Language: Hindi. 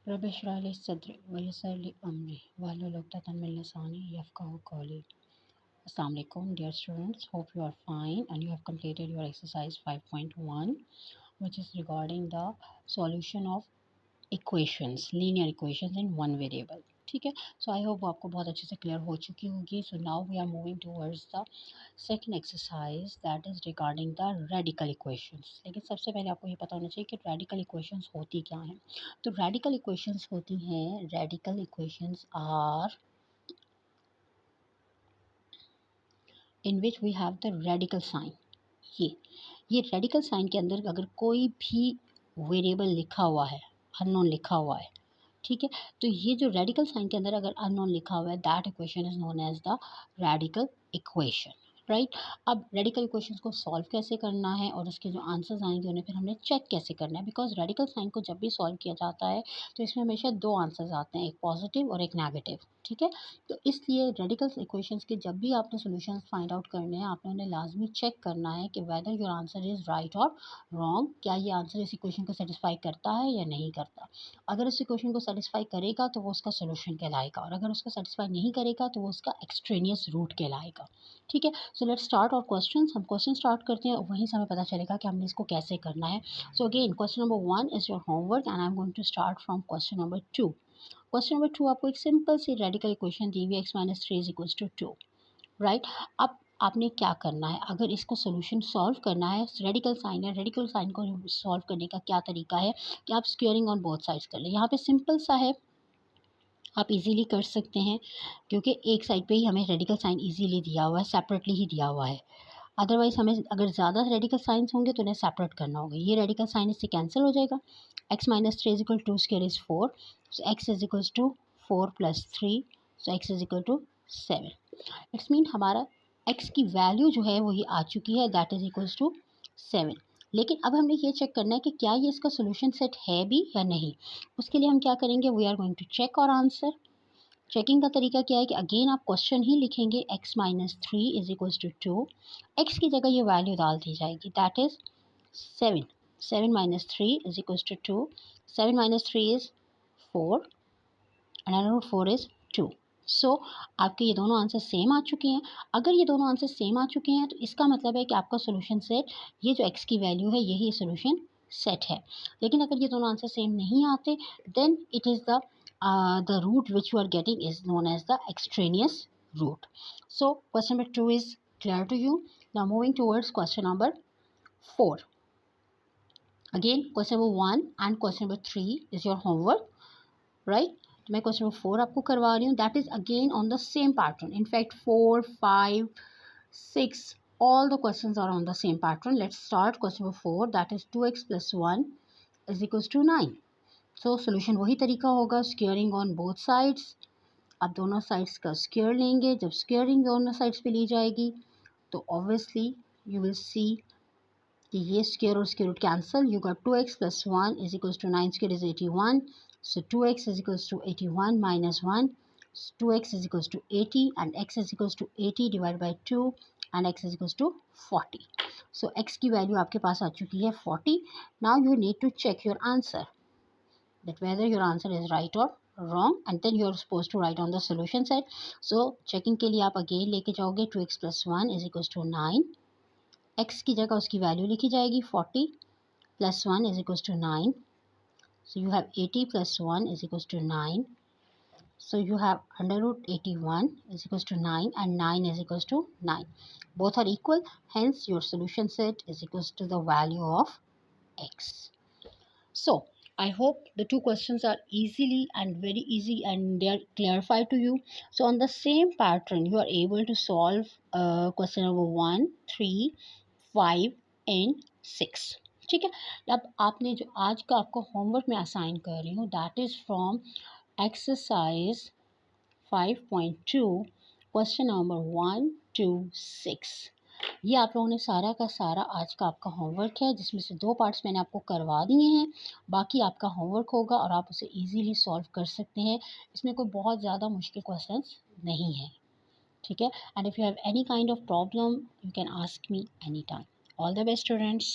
रब इश्रह ली सदरी वयस्सिर ली अमरी वाहलुल उक़दतम मिन लिसानी यफ़क़हू क़ौली। Assalamu alaikum, dear students. Hope you are fine and you have completed your exercise 5.1, which is regarding the solution of equations, linear equations in one variable. ठीक है, सो आई होप आपको बहुत अच्छे से क्लियर हो चुकी होगी. So now we are moving towards the second exercise that is regarding the radical equations. लेकिन सबसे पहले आपको ये पता होना चाहिए कि रेडिकल इक्वेशंस होती क्या हैं. तो रेडिकल इक्वेशंस होती हैं, radical equations are in which we have the radical sign. ये रेडिकल साइन के अंदर अगर कोई भी वेरिएबल लिखा हुआ है, अननोन लिखा हुआ है, ठीक है, तो ये जो रेडिकल साइन के अंदर अगर अननोन लिखा हुआ है, that equation is known as the radical equation. Right. अब रेडिकल इक्वेशंस को सॉल्व कैसे करना है और उसके जो आंसर्स आएंगे उन्हें फिर हमने चेक कैसे करना है. बिकॉज रेडिकल साइन को जब भी सॉल्व किया जाता है तो इसमें हमेशा दो आंसर्स आते हैं, एक पॉजिटिव और एक नेगेटिव. ठीक है, तो इसलिए रेडिकल इक्वेशंस के जब भी आपने सोल्यूशन फाइंड आउट करने हैं, आपने उन्हें लाजमी चेक करना है कि whether your answer is right और रॉन्ग. क्या ये आंसर इस इक्वेशन को सेटिस्फाई करता है या नहीं करता. अगर इस इक्वेशन को सेटिस्फाई करेगा तो वो उसका सोल्यूशन कहलाएगा, और अगर उसको सेटिस्फाई नहीं करेगा तो वो उसका एक्सट्रेनियस रूट कहलाएगा. ठीक है, सो लेट्स स्टार्ट और क्वेश्चन. हम क्वेश्चन स्टार्ट करते हैं, वहीं से हमें पता चलेगा कि हमने इसको कैसे करना है. So again question number 1 is your homework and I am going to start from question number 2. Question number 2 आपको एक सिंपल सी रेडिकल इक्वेशन दी हुई x-3 is equals to 2. Right. अब आपने क्या करना है, अगर इसको सोल्यूशन सॉल्व करना है, रेडिकल साइन है, रेडिकल साइन को सॉल्व करने का क्या तरीका है कि आप स्क्वेयरिंग ऑन बोथ साइड्स कर लें. यहाँ पे सिंपल सा है, आप इजीली कर सकते हैं क्योंकि एक साइड पे ही हमें रेडिकल साइन इजीली दिया हुआ है, सेपरेटली ही दिया हुआ है. अदरवाइज हमें अगर ज़्यादा रेडिकल साइंस होंगे तो उन्हें सेपरेट करना होगा. ये रेडिकल साइन इससे कैंसिल हो जाएगा. x-3 is equal to square is 4, so x is equal to 4 + 3, so x is equal to 7. It's mean हमारा x की वैल्यू जो है वो ये आ चुकी है, दैट इज इक्वल्स टू 7. लेकिन अब हमने ये चेक करना है कि क्या ये इसका सोल्यूशन सेट है भी या नहीं. उसके लिए हम क्या करेंगे, we are going to check our answer. Checking का तरीका क्या है कि अगेन आप क्वेश्चन ही लिखेंगे, x-3 is equals to 2. x की जगह ये वैल्यू डाल दी जाएगी, that is 7. 7 - 3 is equals to 2. 7 - 3 is 4 and √4 is 2. So आपके ये दोनों आंसर सेम आ चुके हैं. अगर ये दोनों आंसर सेम आ चुके हैं तो इसका मतलब है कि आपका सोल्यूशन सेट, ये जो x की वैल्यू है यही सोल्यूशन सेट है. लेकिन अगर ये दोनों आंसर सेम नहीं आते, then it is the root which you are getting is known as the extraneous root. So question number 2 is clear to you. Now moving towards question number 4. Again question number 1 and question number 3 is your homework, right? मैं question number 4 आपको करवा रही हूँ. That is again on the same pattern. In fact 4, 5, 6 all the questions are on the same pattern. Let's start question number 4, that is 2x + 1 is equals to 9. So solution वही तरीका होगा, स्क्वेयरिंग ऑन बोथ साइड्स. आप दोनों साइड्स का स्क्वेयर लेंगे. जब स्क्वेयरिंग दोनों साइड्स पे ली जाएगी तो ऑब्वियसली यू विल सी कि ये स्क्वेयर और square root cancel. You got 2x + 1 is equals to 9 square is 81. So 2x is equals to 81 - 1. 2x is equals to 80 and x is equals to 80 divide by 2 and x is equals to 40. So x की वैल्यू आपके पास आ चुकी है 40. Now you need to check your answer, that whether your answer is right or wrong, and then you are supposed to write on the solution set. So checking के लिए आप again लेके जाओगे 2x + 1 is equals to 9. x की जगह उसकी वैल्यू लिखी जाएगी 40 + 1 is equals to 9. So you have 80 + 1 is equals to 9. So you have √81 is equals to 9 and 9 is equals to 9. Both are equal, hence your solution set is equals to the value of x. So I hope the two questions are easily and very easy and they are clarified to you. So on the same pattern you are able to solve question number 1, 3, 5 and 6. ठीक है. अब आपने जो आज का आपको होमवर्क में असाइन कर रही हूँ, that is from exercise 5.2 question number 1 to 6. ये आप लोगों ने सारा का सारा आज का आपका होमवर्क है, जिसमें से 2 पार्ट्स मैंने आपको करवा दिए हैं. बाकी आपका होमवर्क होगा और आप उसे इजीली सॉल्व कर सकते हैं. इसमें कोई बहुत ज़्यादा मुश्किल क्वेश्चंस नहीं है. ठीक है. And if you have any kind of problem you can ask me any time. All the best students.